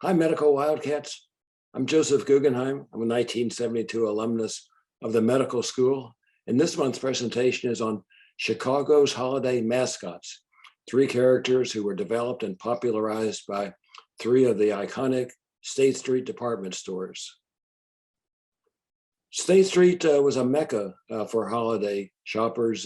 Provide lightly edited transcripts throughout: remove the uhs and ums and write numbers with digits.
Hi, Medical Wildcats. I'm Joseph Guggenheim. I'm a 1972 alumnus of the medical school. And this month's presentation is on Chicago's holiday mascots, three characters who were developed and popularized by three of the iconic State Street department stores. State Street was a mecca for holiday shoppers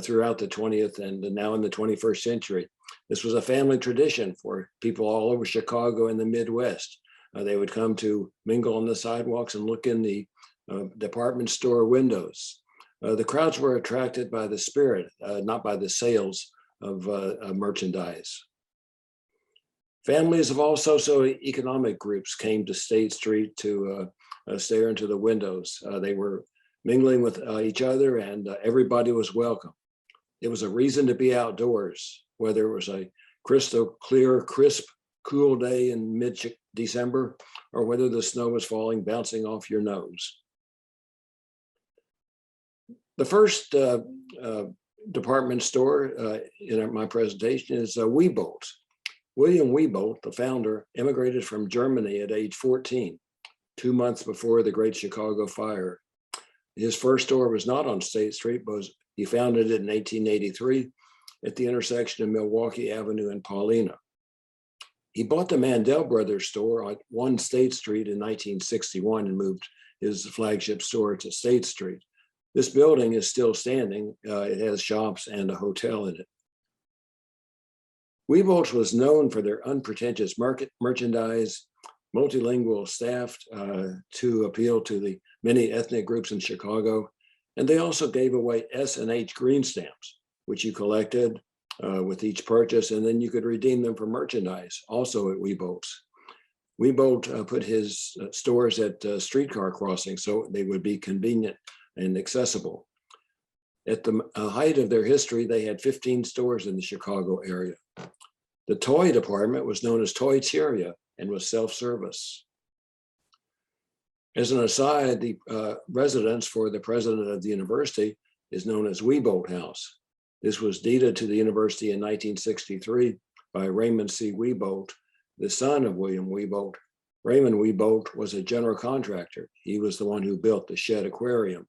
throughout the 20th and now in the 21st century. This was a family tradition for people all over Chicago and the Midwest. They would come to mingle on the sidewalks and look in the department store windows. The crowds were attracted by the spirit, not by the sales of merchandise. Families of all socioeconomic groups came to State Street to stare into the windows. They were mingling with each other, and everybody was welcome. It was a reason to be outdoors, whether it was a crystal clear, crisp, cool day in mid-December, or whether the snow was falling, bouncing off your nose. The first department store in my presentation is Wieboldts. William Wieboldt, the founder, immigrated from Germany at age 14, 2 months before the Great Chicago Fire. His first store was not on State Street, but he founded it in 1883 at the intersection of Milwaukee Avenue and Paulina. He bought the Mandel Brothers store on 1 State Street in 1961 and moved his flagship store to State Street. This building is still standing. It has shops and a hotel in it. Wieboldt was known for their unpretentious merchandise, multilingual staff to appeal to the many ethnic groups in Chicago. And they also gave away S&H green stamps, which you collected with each purchase, and then you could redeem them for merchandise, also at Wieboldt's. Wiebold put his stores at streetcar crossings so they would be convenient and accessible. At the height of their history, they had 15 stores in the Chicago area. The toy department was known as Toyteria and was self-service. As an aside, the residence for the president of the university is known as Wiebold House. This was deeded to the university in 1963 by Raymond C. Wiebold, the son of William Wieboldt. Raymond Wieboldt was a general contractor. He was the one who built the Shed Aquarium.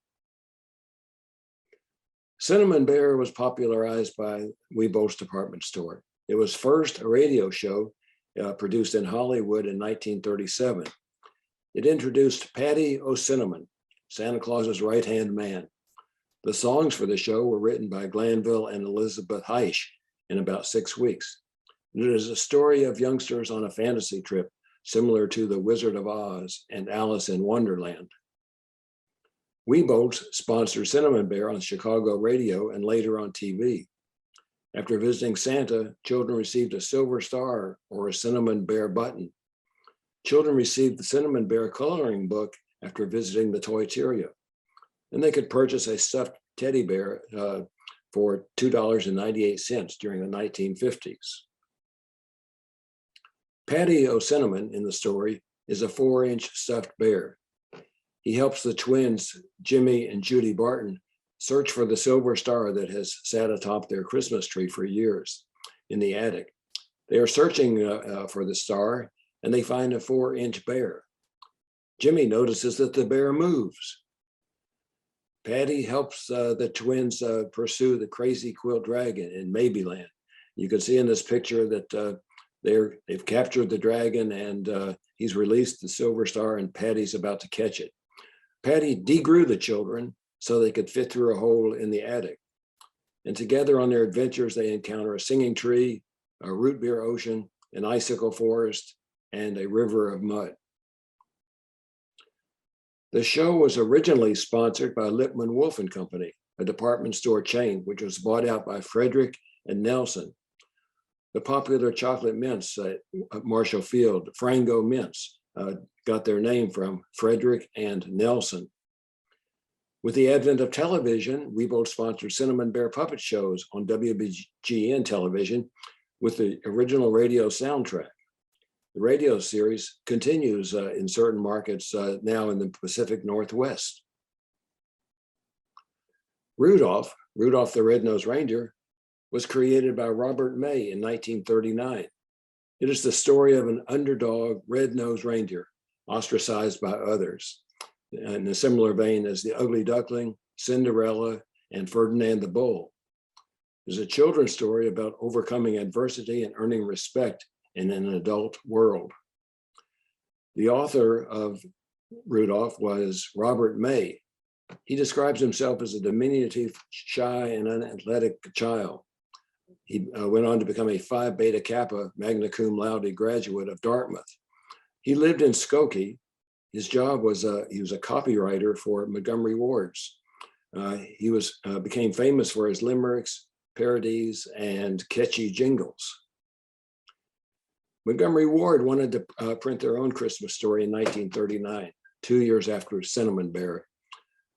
Cinnamon Bear was popularized by Wieboldt's department store. It was first a radio show produced in Hollywood in 1937. It introduced Patty O'Cinnamon, Santa Claus's right-hand man. The songs for the show were written by Glanville and Elizabeth Heish in about 6 weeks. It is a story of youngsters on a fantasy trip, similar to The Wizard of Oz and Alice in Wonderland. Wieboldts sponsored Cinnamon Bear on Chicago radio and later on TV. After visiting Santa, children received a silver star or a Cinnamon Bear button. Children received the Cinnamon Bear coloring book after visiting the Toyteria. And they could purchase a stuffed teddy bear for $2.98 during the 1950s. Patty O'Cinnamon in the story is a 4-inch stuffed bear. He helps the twins, Jimmy and Judy Barton, search for the silver star that has sat atop their Christmas tree for years in the attic. They are searching for the star and they find a 4-inch bear. Jimmy notices that the bear moves. Patty helps the twins pursue the crazy quilt dragon in Maybeland. You can see in this picture that they've captured the dragon and he's released the silver star and Patty's about to catch it. Patty degrew the children so they could fit through a hole in the attic. And together on their adventures, they encounter a singing tree, a root beer ocean, an icicle forest, and a river of mud. The show was originally sponsored by Lipman Wolf and Company, a department store chain, which was bought out by Frederick and Nelson. The popular chocolate mints at Marshall Field, Frango mints, got their name from Frederick and Nelson. With the advent of television, Wiebold sponsored Cinnamon Bear puppet shows on WBGN television with the original radio soundtrack. The radio series continues in certain markets now in the Pacific Northwest. Rudolph the Red-Nosed Reindeer, was created by Robert May in 1939. It is the story of an underdog red-nosed reindeer ostracized by others, in a similar vein as The Ugly Duckling, Cinderella, and Ferdinand the Bull. It is a children's story about overcoming adversity and earning respect in an adult world. The author of Rudolph was Robert May. He describes himself as a diminutive, shy, and unathletic child. He went on to become a Phi Beta Kappa magna cum laude graduate of Dartmouth. He lived in Skokie. His job was he was a copywriter for Montgomery Ward's. He became famous for his limericks, parodies, and catchy jingles. Montgomery Ward wanted to print their own Christmas story in 1939, 2 years after Cinnamon Bear.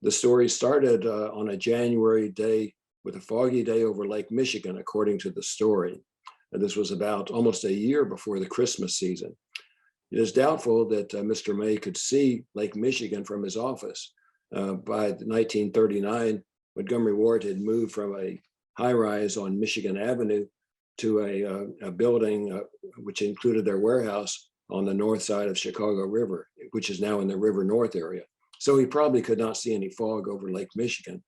The story started on a January day with a foggy day over Lake Michigan, according to the story. This was about almost a year before the Christmas season. It is doubtful that Mr. May could see Lake Michigan from his office. By 1939, Montgomery Ward had moved from a high-rise on Michigan Avenue to a building which included their warehouse on the north side of Chicago River, which is now in the River North area. So he probably could not see any fog over Lake Michigan.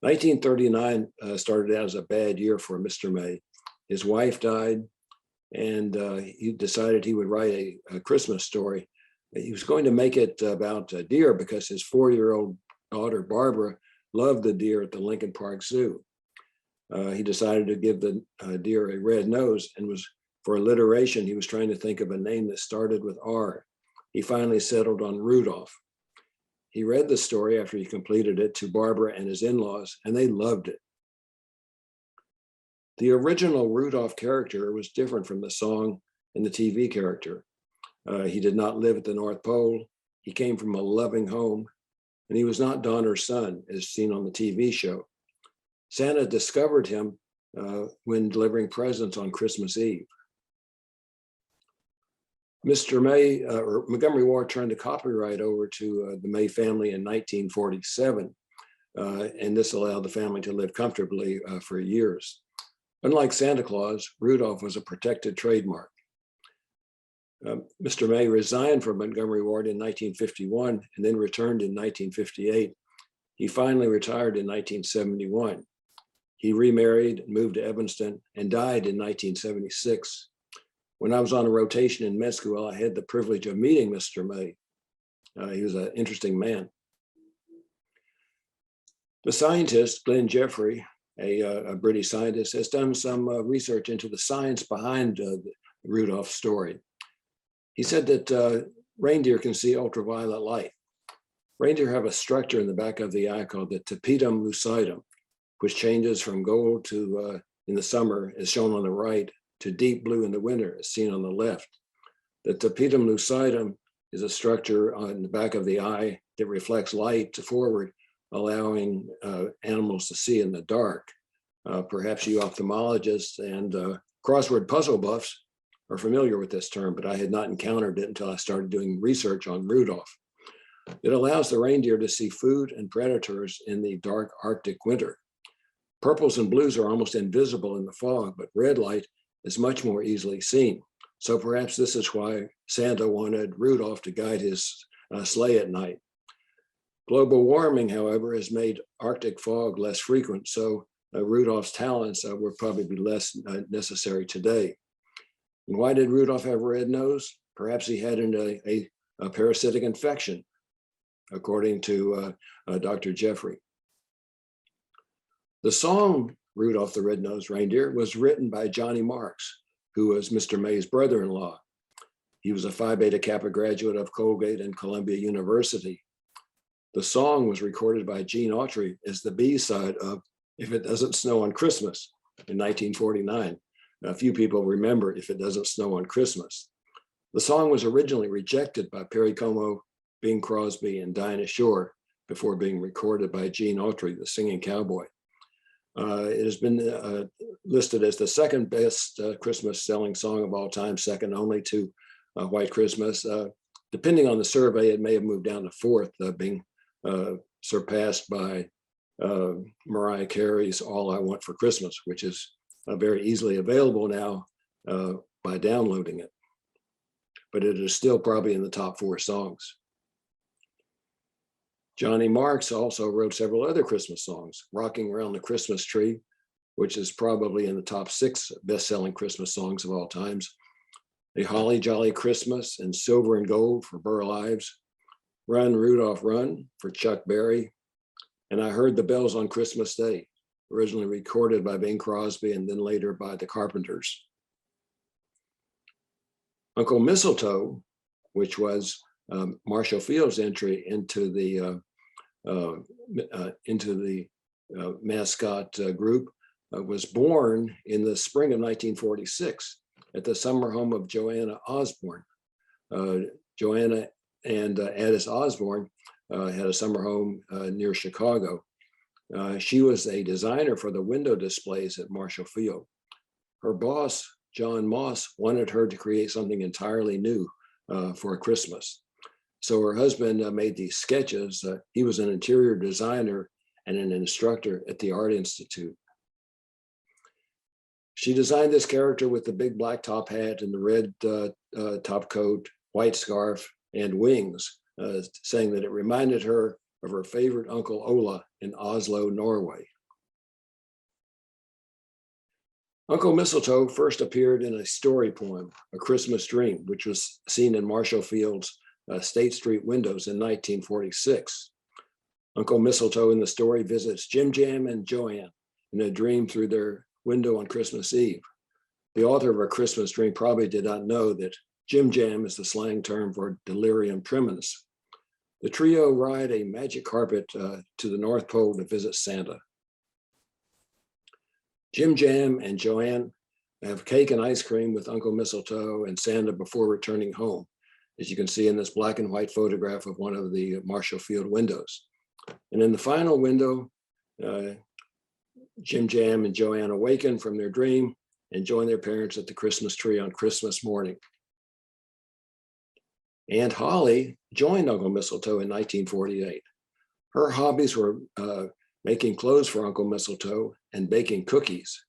1939 started out as a bad year for Mr. May. His wife died, and he decided he would write a Christmas story. He was going to make it about deer because his 4-year-old daughter, Barbara, loved the deer at the Lincoln Park Zoo. He decided to give the deer a red nose, and for alliteration, he was trying to think of a name that started with R. He finally settled on Rudolph. He read the story after he completed it to Barbara and his in-laws, and they loved it. The original Rudolph character was different from the song and the TV character. He did not live at the North Pole. He came from a loving home, and he was not Donner's son, as seen on the TV show. Santa discovered him when delivering presents on Christmas Eve. Mr. May, or Montgomery Ward, turned the copyright over to the May family in 1947, and this allowed the family to live comfortably for years. Unlike Santa Claus, Rudolph was a protected trademark. Mr. May resigned from Montgomery Ward in 1951 and then returned in 1958. He finally retired in 1971. He remarried, moved to Evanston, and died in 1976. When I was on a rotation in med school, I had the privilege of meeting Mr. May. He was an interesting man. The scientist, Glenn Jeffrey, a British scientist, has done some research into the science behind the Rudolph story. He said that reindeer can see ultraviolet light. Reindeer have a structure in the back of the eye called the tapetum lucidum, which changes from gold to, in the summer, as shown on the right, to deep blue in the winter, as seen on the left. The tapetum lucidum is a structure on the back of the eye that reflects light forward, allowing animals to see in the dark. Perhaps you ophthalmologists and crossword puzzle buffs are familiar with this term, but I had not encountered it until I started doing research on Rudolph. It allows the reindeer to see food and predators in the dark Arctic winter. Purples and blues are almost invisible in the fog, but red light is much more easily seen. So perhaps this is why Santa wanted Rudolph to guide his sleigh at night. Global warming, however, has made Arctic fog less frequent, so Rudolph's talents will probably be less necessary today. And why did Rudolph have a red nose? Perhaps he had a parasitic infection, according to Dr. Jeffrey. The song Rudolph the Red-Nosed Reindeer was written by Johnny Marks, who was Mr. May's brother-in-law. He was a Phi Beta Kappa graduate of Colgate and Columbia University. The song was recorded by Gene Autry as the B-side of If It Doesn't Snow on Christmas in 1949. Now, a few people remember If It Doesn't Snow on Christmas. The song was originally rejected by Perry Como, Bing Crosby, and Dinah Shore before being recorded by Gene Autry, the singing cowboy. It has been listed as the second best Christmas selling song of all time, second only to White Christmas. Depending on the survey, it may have moved down to fourth, being surpassed by Mariah Carey's All I Want for Christmas, which is very easily available now by downloading it, but it is still probably in the top 4 songs. Johnny Marks also wrote several other Christmas songs, Rocking Around the Christmas Tree, which is probably in the top 6 best-selling Christmas songs of all times, A Holly Jolly Christmas and Silver and Gold for Burl Ives, Run, Rudolph, Run for Chuck Berry, and I Heard the Bells on Christmas Day, originally recorded by Bing Crosby and then later by the Carpenters. Uncle Mistletoe, which was Marshall Field's entry into the Mascot group, was born in the spring of 1946 at the summer home of Joanna Osborne. Joanna and Addis Osborne had a summer home near Chicago. She was a designer for the window displays at Marshall Field. Her boss, John Moss, wanted her to create something entirely new for Christmas. So her husband made these sketches. He was an interior designer and an instructor at the Art Institute. She designed this character with the big black top hat and the red top coat, white scarf, and wings, saying that it reminded her of her favorite Uncle Ola in Oslo, Norway. Uncle Mistletoe first appeared in a story poem, A Christmas Dream, which was seen in Marshall Field's State Street windows in 1946. Uncle Mistletoe in the story visits Jim Jam and Joanne in a dream through their window on Christmas Eve. The author of A Christmas Dream probably did not know that Jim Jam is the slang term for delirium tremens. The trio ride a magic carpet to the North Pole to visit Santa. Jim Jam and Joanne have cake and ice cream with Uncle Mistletoe and Santa before returning home, as you can see in this black and white photograph of one of the Marshall Field windows. And in the final window, Jim Jam and Joanne awaken from their dream and join their parents at the Christmas tree on Christmas morning. Aunt Holly joined Uncle Mistletoe in 1948. Her hobbies were making clothes for Uncle Mistletoe and baking cookies.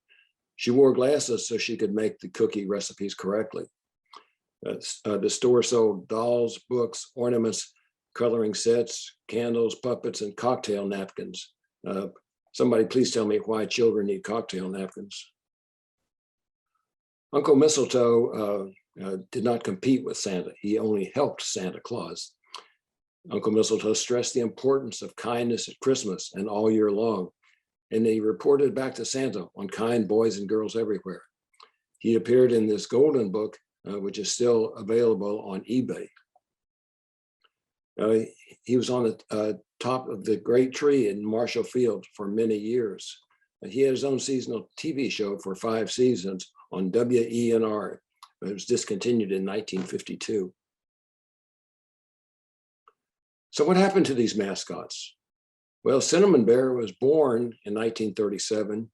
She wore glasses so she could make the cookie recipes correctly. The store sold dolls, books, ornaments, coloring sets, candles, puppets, and cocktail napkins. Somebody please tell me why children need cocktail napkins. Uncle Mistletoe did not compete with Santa. He only helped Santa Claus. Uncle Mistletoe stressed the importance of kindness at Christmas and all year long, and he reported back to Santa on kind boys and girls everywhere. He appeared in this golden book, which is still available on eBay. He was on the top of the great tree in Marshall Field for many years. He had his own seasonal TV show for 5 seasons on WENR. It was discontinued in 1952. So what happened to these mascots? Well, Cinnamon Bear was born in 1937,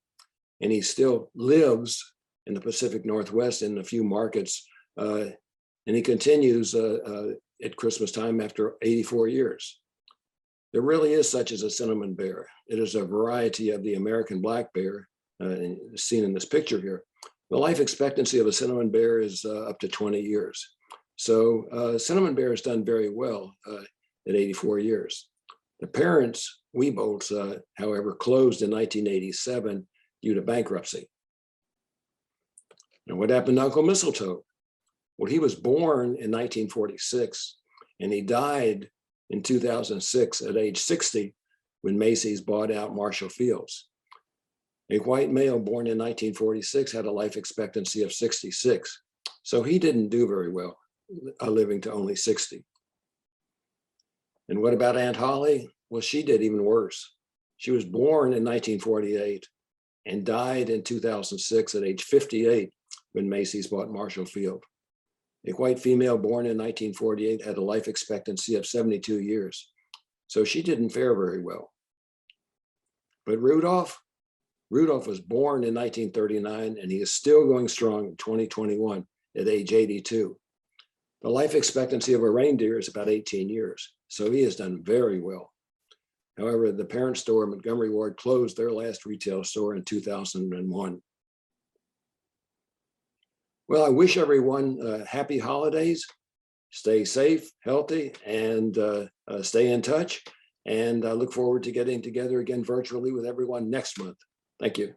and he still lives in the Pacific Northwest in a few markets, and he continues at Christmas time after 84 years. There really is such as a cinnamon bear. It is a variety of the American black bear, seen in this picture here. The life expectancy of a cinnamon bear is up to 20 years. So cinnamon bear has done very well at 84 years. The parents, Wieboldt, however, closed in 1987 due to bankruptcy. Now, what happened to Uncle Mistletoe? Well, he was born in 1946, and he died in 2006 at age 60 when Macy's bought out Marshall Fields. A white male born in 1946 had a life expectancy of 66, so he didn't do very well, living to only 60. And what about Aunt Holly? Well, she did even worse. She was born in 1948 and died in 2006 at age 58 when Macy's bought Marshall Field. A white female born in 1948 had a life expectancy of 72 years, so she didn't fare very well. But Rudolph was born in 1939, and he is still going strong in 2021 at age 82. The life expectancy of a reindeer is about 18 years, so he has done very well. However, the parent store, Montgomery Ward, closed their last retail store in 2001. Well, I wish everyone happy holidays. Stay safe, healthy, and stay in touch. And I look forward to getting together again virtually with everyone next month. Thank you.